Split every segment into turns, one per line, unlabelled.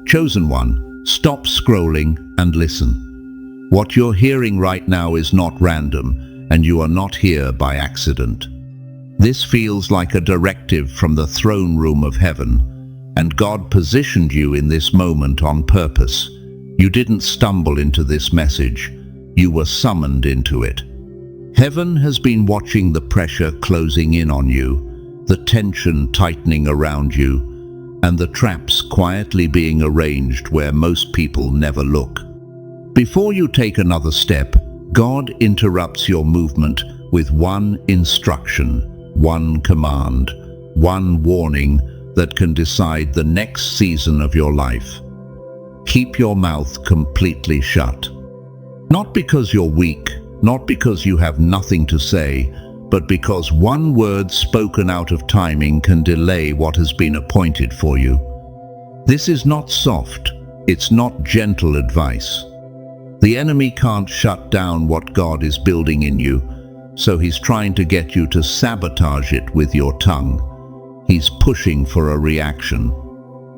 Chosen one, stop scrolling and listen. What you're hearing right now is not random, and you are not here by accident. This feels like a directive from the throne room of heaven, and God positioned you in this moment on purpose. You didn't stumble into this message, you were summoned into it. Heaven has been watching the pressure closing in on you, the tension tightening around you, and the traps quietly being arranged where most people never look. Before you take another step, God interrupts your movement with one instruction, one command, one warning that can decide the next season of your life. Keep your mouth completely shut. Not because you're weak, not because you have nothing to say, but because one word spoken out of timing can delay what has been appointed for you. This is not soft, it's not gentle advice. The enemy can't shut down what God is building in you, so he's trying to get you to sabotage it with your tongue. He's pushing for a reaction.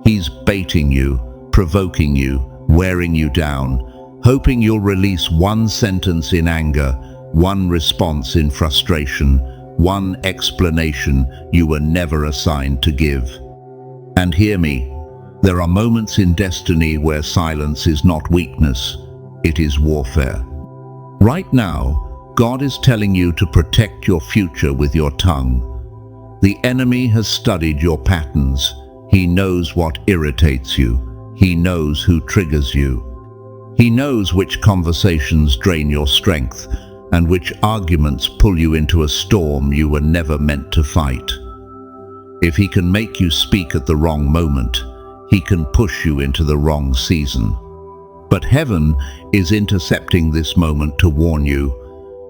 He's baiting you, provoking you, wearing you down, hoping you'll release one sentence in anger, one response in frustration, one explanation you were never assigned to give. And hear me, there are moments in destiny where silence is not weakness, it is warfare. Right now, God is telling you to protect your future with your tongue. The enemy has studied your patterns. He knows what irritates you. He knows who triggers you. He knows which conversations drain your strength and which arguments pull you into a storm you were never meant to fight. If he can make you speak at the wrong moment, he can push you into the wrong season. But heaven is intercepting this moment to warn you.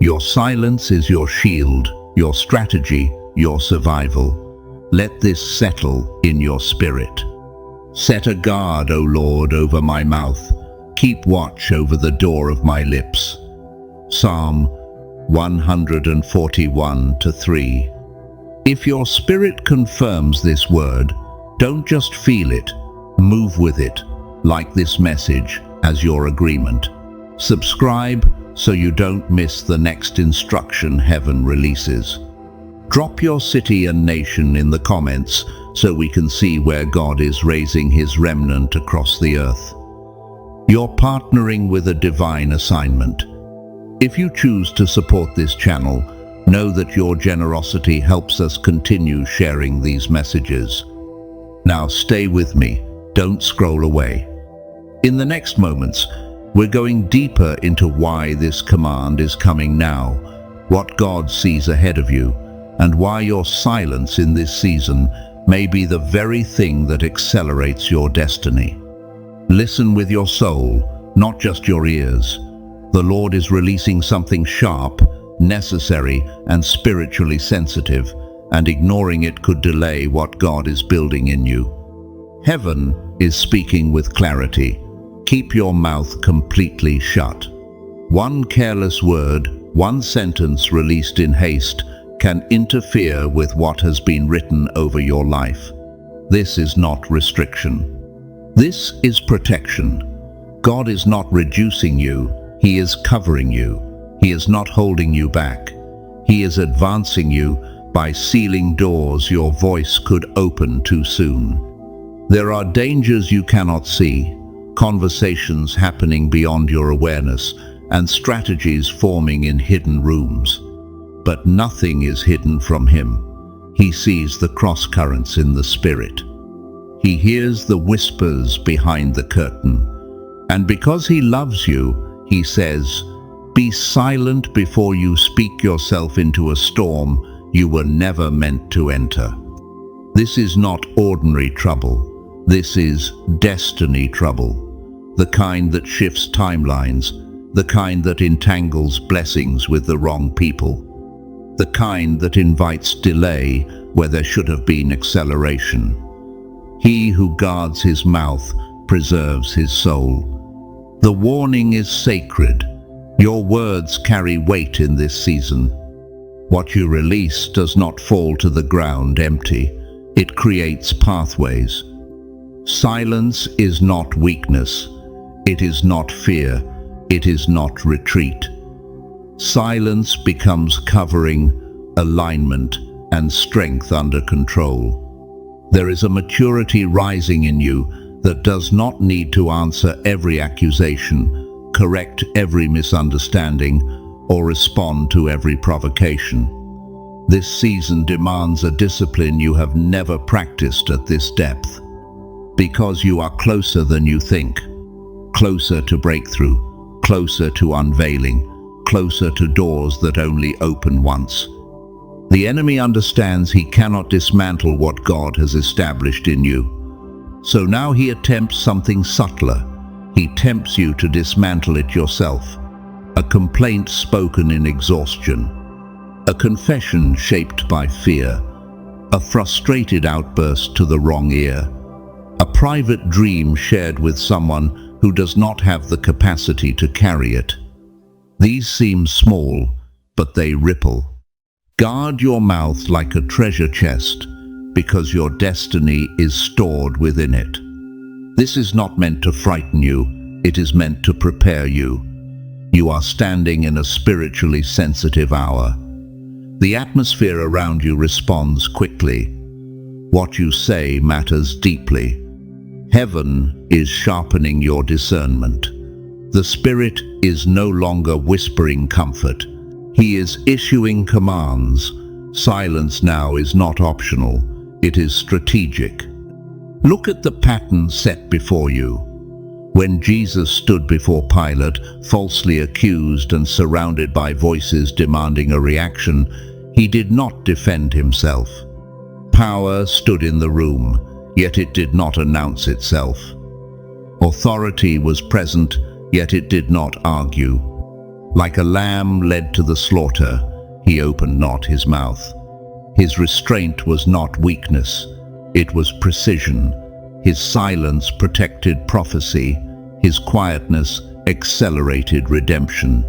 Your silence is your shield, your strategy, your survival. Let this settle in your spirit. Set a guard, O Lord, over my mouth. Keep watch over the door of my lips. Psalm 141:3. If your spirit confirms this word, don't just feel it, move with it, like this message, as your agreement. Subscribe so you don't miss the next instruction heaven releases. Drop your city and nation in the comments so we can see where God is raising his remnant across the earth. You're partnering with a divine assignment. If you choose to support this channel, know that your generosity helps us continue sharing these messages. Now stay with me, don't scroll away. In the next moments, we're going deeper into why this command is coming now, what God sees ahead of you, and why your silence in this season may be the very thing that accelerates your destiny. Listen with your soul, not just your ears. The Lord is releasing something sharp, necessary, and spiritually sensitive, and ignoring it could delay what God is building in you. Heaven is speaking with clarity. Keep your mouth completely shut. One careless word, one sentence released in haste, can interfere with what has been written over your life. This is not restriction. This is protection. God is not reducing you, he is covering you. He is not holding you back. He is advancing you by sealing doors your voice could open too soon. There are dangers you cannot see, conversations happening beyond your awareness, and strategies forming in hidden rooms. But nothing is hidden from him. He sees the cross-currents in the spirit. He hears the whispers behind the curtain. And because he loves you, he says, "Be silent before you speak yourself into a storm you were never meant to enter." This is not ordinary trouble. This is destiny trouble. The kind that shifts timelines, the kind that entangles blessings with the wrong people, the kind that invites delay where there should have been acceleration. He who guards his mouth preserves his soul. The warning is sacred. Your words carry weight in this season. What you release does not fall to the ground empty. It creates pathways. Silence is not weakness. It is not fear. It is not retreat. Silence becomes covering, alignment, and strength under control. There is a maturity rising in you that does not need to answer every accusation, correct every misunderstanding, or respond to every provocation. This season demands a discipline you have never practiced at this depth, because you are closer than you think, closer to breakthrough, closer to unveiling, closer to doors that only open once. The enemy understands he cannot dismantle what God has established in you. So now he attempts something subtler. He tempts you to dismantle it yourself. A complaint spoken in exhaustion. A confession shaped by fear. A frustrated outburst to the wrong ear. A private dream shared with someone who does not have the capacity to carry it. These seem small, but they ripple. Guard your mouth like a treasure chest, because your destiny is stored within it. This is not meant to frighten you, it is meant to prepare you. You are standing in a spiritually sensitive hour. The atmosphere around you responds quickly. What you say matters deeply. Heaven is sharpening your discernment. The Spirit is no longer whispering comfort. He is issuing commands. Silence now is not optional. It is strategic. Look at the pattern set before you. When Jesus stood before Pilate, falsely accused and surrounded by voices demanding a reaction, he did not defend himself. Power stood in the room, yet it did not announce itself. Authority was present, yet it did not argue. Like a lamb led to the slaughter, he opened not his mouth. His restraint was not weakness, it was precision. His silence protected prophecy, his quietness accelerated redemption.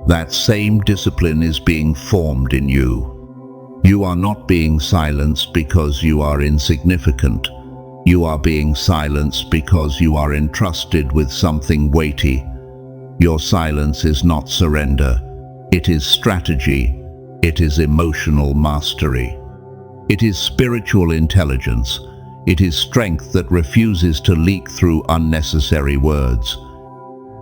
That same discipline is being formed in you. You are not being silenced because you are insignificant. You are being silenced because you are entrusted with something weighty. Your silence is not surrender. It is strategy. It is emotional mastery. It is spiritual intelligence. It is strength that refuses to leak through unnecessary words.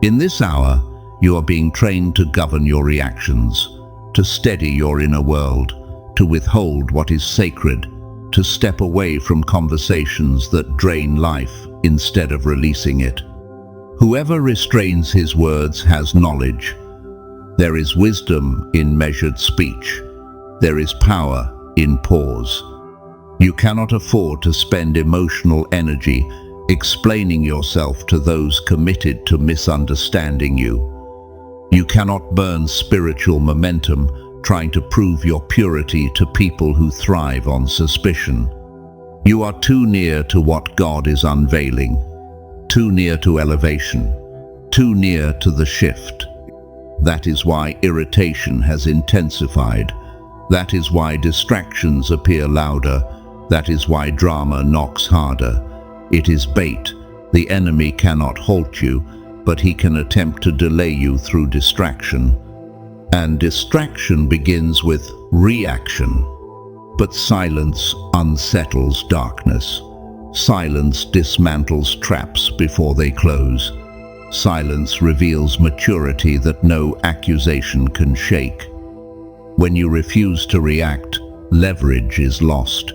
In this hour, you are being trained to govern your reactions, to steady your inner world, to withhold what is sacred, to step away from conversations that drain life instead of releasing it. Whoever restrains his words has knowledge. There is wisdom in measured speech. There is power in pause. You cannot afford to spend emotional energy explaining yourself to those committed to misunderstanding you. You cannot burn spiritual momentum trying to prove your purity to people who thrive on suspicion. You are too near to what God is unveiling, too near to elevation, too near to the shift. That is why irritation has intensified. That is why distractions appear louder. That is why drama knocks harder. It is bait. The enemy cannot halt you, but he can attempt to delay you through distraction. And distraction begins with reaction. But silence unsettles darkness. Silence dismantles traps before they close. Silence reveals maturity that no accusation can shake. When you refuse to react, leverage is lost.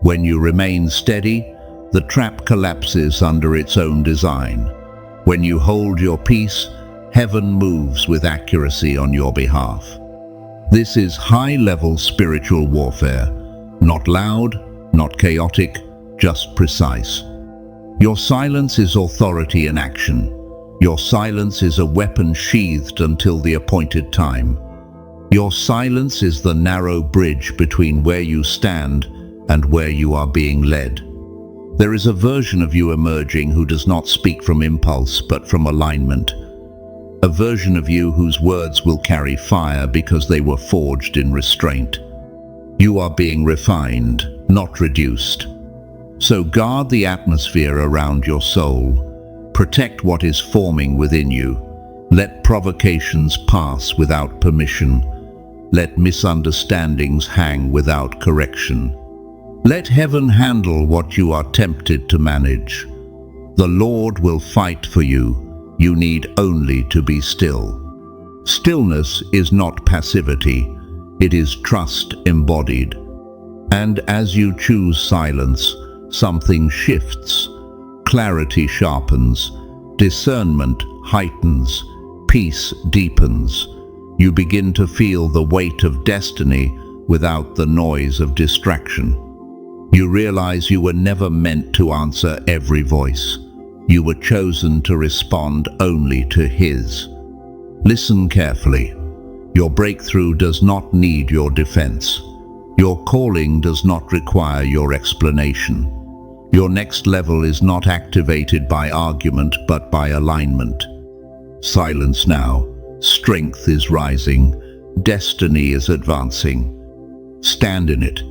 When you remain steady, the trap collapses under its own design. When you hold your peace, heaven moves with accuracy on your behalf. This is high-level spiritual warfare. Not loud, not chaotic, just precise. Your silence is authority in action. Your silence is a weapon sheathed until the appointed time. Your silence is the narrow bridge between where you stand and where you are being led. There is a version of you emerging who does not speak from impulse but from alignment. A version of you whose words will carry fire because they were forged in restraint. You are being refined, not reduced. So guard the atmosphere around your soul. Protect what is forming within you. Let provocations pass without permission. Let misunderstandings hang without correction. Let heaven handle what you are tempted to manage. The Lord will fight for you. You need only to be still. Stillness is not passivity. It is trust embodied. And as you choose silence, something shifts. Clarity sharpens. Discernment heightens. Peace deepens. You begin to feel the weight of destiny without the noise of distraction. You realize you were never meant to answer every voice. You were chosen to respond only to His. Listen carefully. Your breakthrough does not need your defense. Your calling does not require your explanation. Your next level is not activated by argument but by alignment. Silence now. Strength is rising. Destiny is advancing. Stand in it.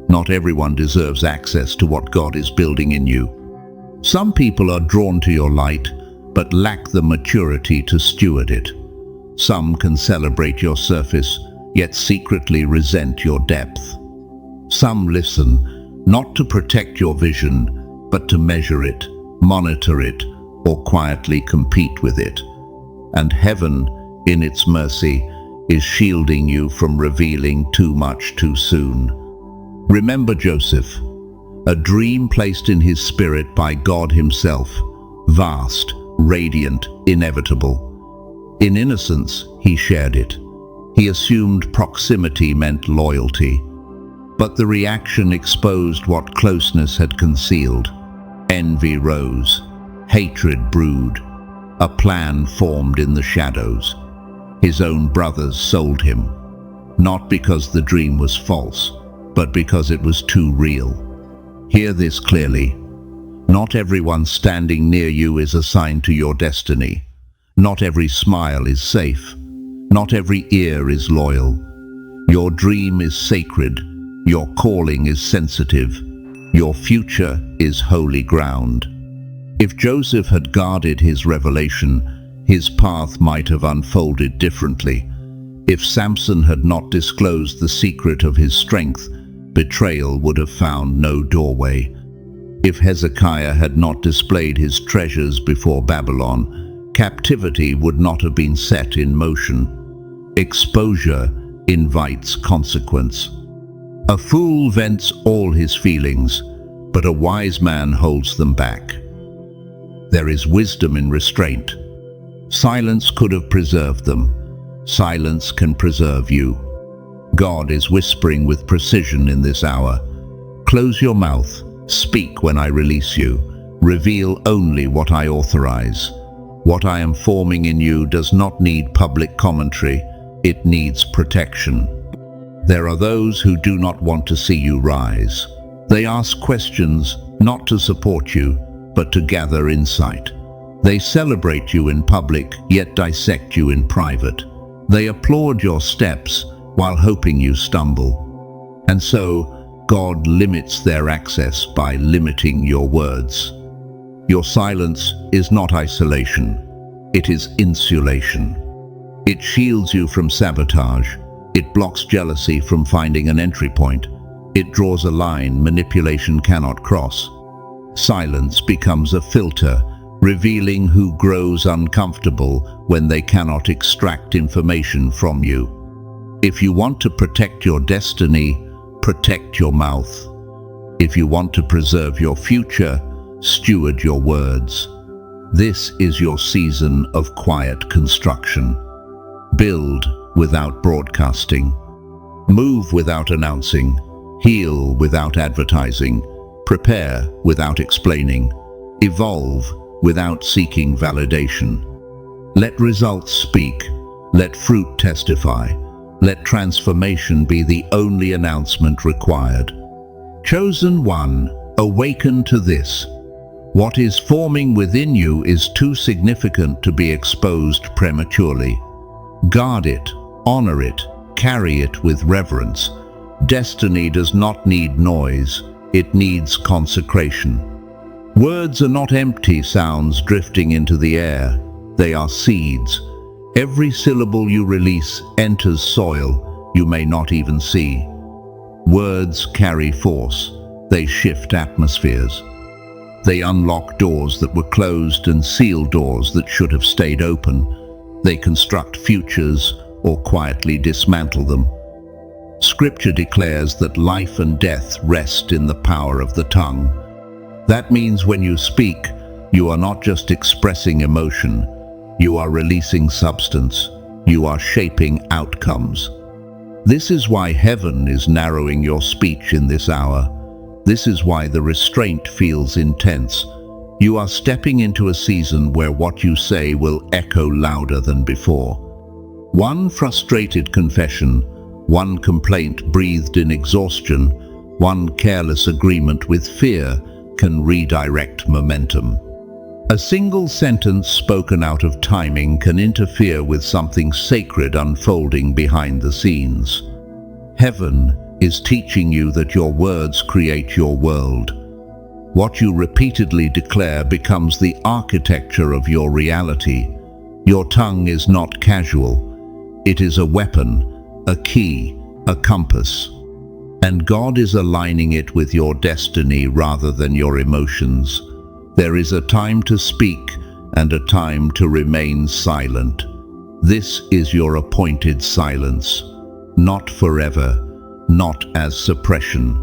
Not everyone deserves access to what God is building in you. Some people are drawn to your light, but lack the maturity to steward it. Some can celebrate your surface, yet secretly resent your depth. Some listen, not to protect your vision, but to measure it, monitor it, or quietly compete with it. And heaven, in its mercy, is shielding you from revealing too much too soon. Remember Joseph, a dream placed in his spirit by God Himself, vast, radiant, inevitable. In innocence, he shared it. He assumed proximity meant loyalty. But the reaction exposed what closeness had concealed. Envy rose, hatred brewed. A plan formed in the shadows. His own brothers sold him, not because the dream was false, but because it was too real. Hear this clearly. Not everyone standing near you is assigned to your destiny. Not every smile is safe. Not every ear is loyal. Your dream is sacred. Your calling is sensitive. Your future is holy ground. If Joseph had guarded his revelation, his path might have unfolded differently. If Samson had not disclosed the secret of his strength, betrayal would have found no doorway. If Hezekiah had not displayed his treasures before Babylon, captivity would not have been set in motion. Exposure invites consequence. A fool vents all his feelings, but a wise man holds them back. There is wisdom in restraint. Silence could have preserved them. Silence can preserve you. God is whispering with precision in this hour. Close your mouth. Speak when I release you. Reveal only what I authorize. What I am forming in you does not need public commentary. It needs protection. There are those who do not want to see you rise. They ask questions not to support you, but to gather insight. They celebrate you in public, yet dissect you in private. They applaud your steps while hoping you stumble. And so, God limits their access by limiting your words. Your silence is not isolation. It is insulation. It shields you from sabotage. It blocks jealousy from finding an entry point. It draws a line manipulation cannot cross. Silence becomes a filter, revealing who grows uncomfortable when they cannot extract information from you. If you want to protect your destiny, protect your mouth. If you want to preserve your future, steward your words. This is your season of quiet construction. Build without broadcasting. Move without announcing. Heal without advertising. Prepare without explaining. Evolve without seeking validation. Let results speak. Let fruit testify. Let transformation be the only announcement required. Chosen one, awaken to this. What is forming within you is too significant to be exposed prematurely. Guard it, honor it, carry it with reverence. Destiny does not need noise. it needs consecration. Words are not empty sounds drifting into the air. They are seeds. Every syllable you release enters soil you may not even see. Words carry force. They shift atmospheres. They unlock doors that were closed and seal doors that should have stayed open. They construct futures or quietly dismantle them. Scripture declares that life and death rest in the power of the tongue. That means when you speak, you are not just expressing emotion, you are releasing substance, you are shaping outcomes. This is why heaven is narrowing your speech in this hour. This is why the restraint feels intense. You are stepping into a season where what you say will echo louder than before. One frustrated confession, one complaint breathed in exhaustion, one careless agreement with fear can redirect momentum. A single sentence spoken out of timing can interfere with something sacred unfolding behind the scenes. Heaven is teaching you that your words create your world. What you repeatedly declare becomes the architecture of your reality. Your tongue is not casual. It is a weapon, a key, a compass. And God is aligning it with your destiny rather than your emotions. There is a time to speak and a time to remain silent. This is your appointed silence, not forever, not as suppression,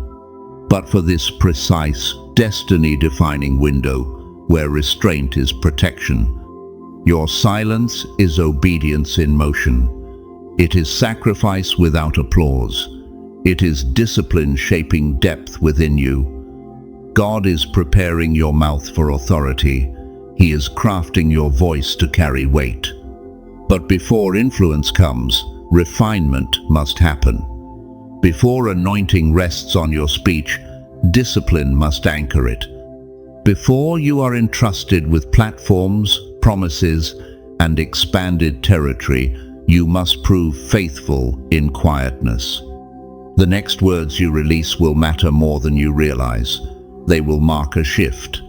but for this precise, destiny-defining window where restraint is protection. Your silence is obedience in motion. It is sacrifice without applause. It is discipline shaping depth within you. God is preparing your mouth for authority. He is crafting your voice to carry weight. But before influence comes, refinement must happen. Before anointing rests on your speech, discipline must anchor it. Before you are entrusted with platforms, promises, and expanded territory, you must prove faithful in quietness. The next words you release will matter more than you realize. They will mark a shift.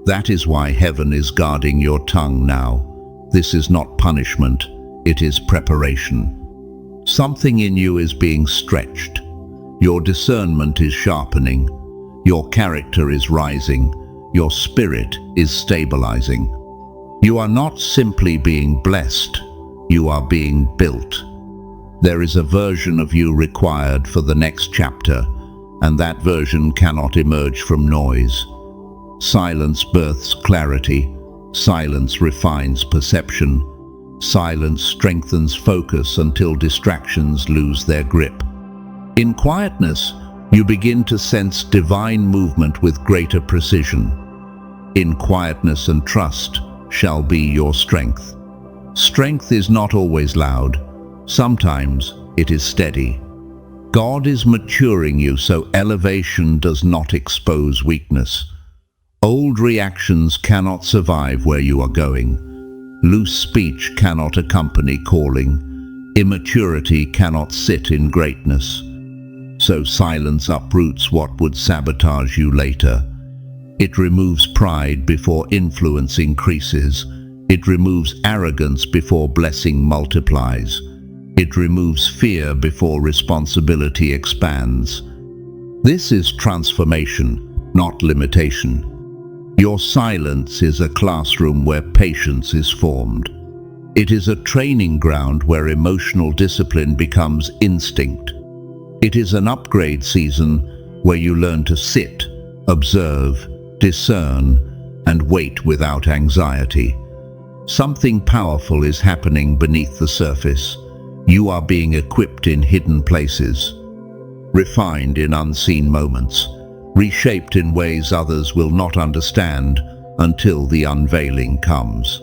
That is why heaven is guarding your tongue now. This is not punishment, it is preparation. Something in you is being stretched. Your discernment is sharpening. Your character is rising. Your spirit is stabilizing. You are not simply being blessed, you are being built. There is a version of you required for the next chapter, and that version cannot emerge from noise. Silence births clarity. Silence refines perception. Silence strengthens focus until distractions lose their grip. In quietness, you begin to sense divine movement with greater precision. In quietness and trust shall be your strength. Strength is not always loud. Sometimes it is steady. God is maturing you so elevation does not expose weakness. Old reactions cannot survive where you are going. Loose speech cannot accompany calling. Immaturity cannot sit in greatness. So silence uproots what would sabotage you later. It removes pride before influence increases. It removes arrogance before blessing multiplies. It removes fear before responsibility expands. This is transformation, not limitation. Your silence is a classroom where patience is formed. It is a training ground where emotional discipline becomes instinct. It is an upgrade season where you learn to sit, observe, discern, and wait without anxiety. Something powerful is happening beneath the surface. You are being equipped in hidden places, refined in unseen moments, reshaped in ways others will not understand until the unveiling comes.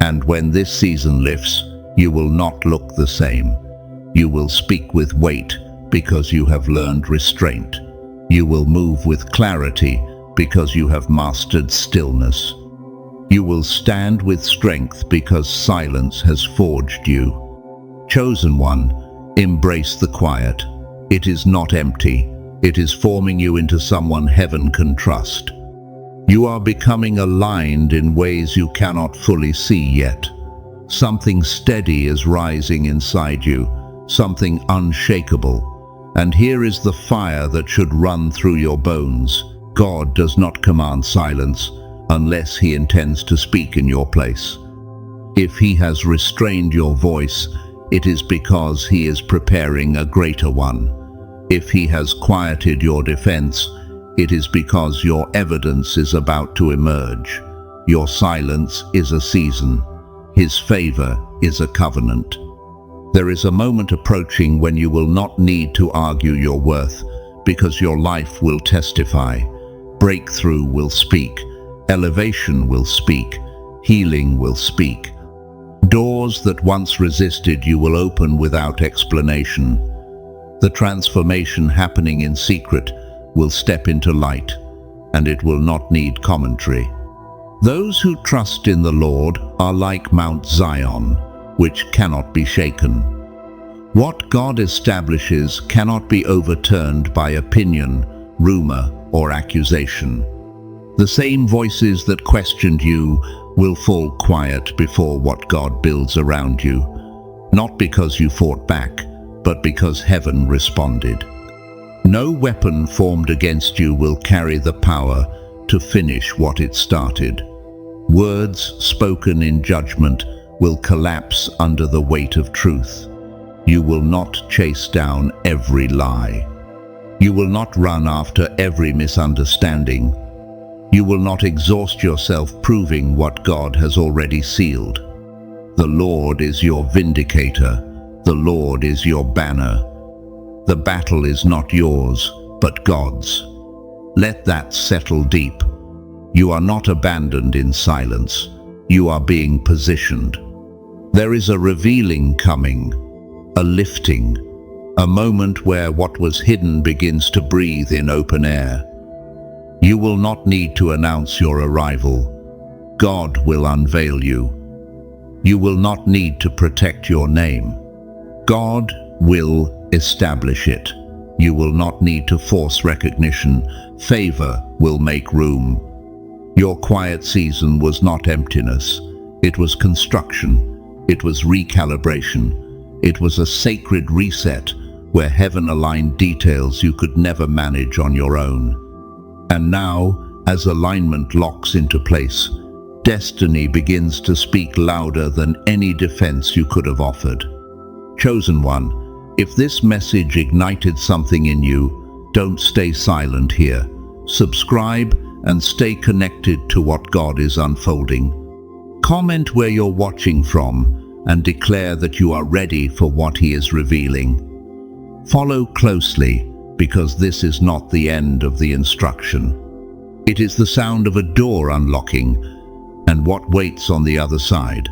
And when this season lifts, you will not look the same. You will speak with weight because you have learned restraint. You will move with clarity because you have mastered stillness. You will stand with strength because silence has forged you. Chosen one, embrace the quiet. It is not empty. It is forming you into someone heaven can trust. You are becoming aligned in ways you cannot fully see yet. Something steady is rising inside you, something unshakable. And here is the fire that should run through your bones. God does not command silence unless He intends to speak in your place. If He has restrained your voice, it is because He is preparing a greater one. If He has quieted your defense, it is because your evidence is about to emerge. Your silence is a season. His favor is a covenant. There is a moment approaching when you will not need to argue your worth, because your life will testify. Breakthrough will speak. Elevation will speak. Healing will speak. Doors that once resisted you will open without explanation. The transformation happening in secret will step into light, and it will not need commentary. Those who trust in the Lord are like Mount Zion, which cannot be shaken. What God establishes cannot be overturned by opinion, rumor, or accusation. The same voices that questioned you will fall quiet before what God builds around you, not because you fought back, but because heaven responded. No weapon formed against you will carry the power to finish what it started. Words spoken in judgment will collapse under the weight of truth. You will not chase down every lie. You will not run after every misunderstanding. You will not exhaust yourself proving what God has already sealed. The Lord is your vindicator. The Lord is your banner. The battle is not yours, but God's. Let that settle deep. You are not abandoned in silence. You are being positioned. There is a revealing coming, a lifting, a moment where what was hidden begins to breathe in open air. You will not need to announce your arrival. God will unveil you. You will not need to protect your name. God will establish it. You will not need to force recognition. Favor will make room. Your quiet season was not emptiness. It was construction. It was recalibration. It was a sacred reset where heaven aligned details you could never manage on your own. And now, as alignment locks into place, destiny begins to speak louder than any defense you could have offered. Chosen one, if this message ignited something in you, don't stay silent here. Subscribe and stay connected to what God is unfolding. Comment where you're watching from and declare that you are ready for what He is revealing. Follow closely, because this is not the end of the instruction. It is the sound of a door unlocking and what waits on the other side.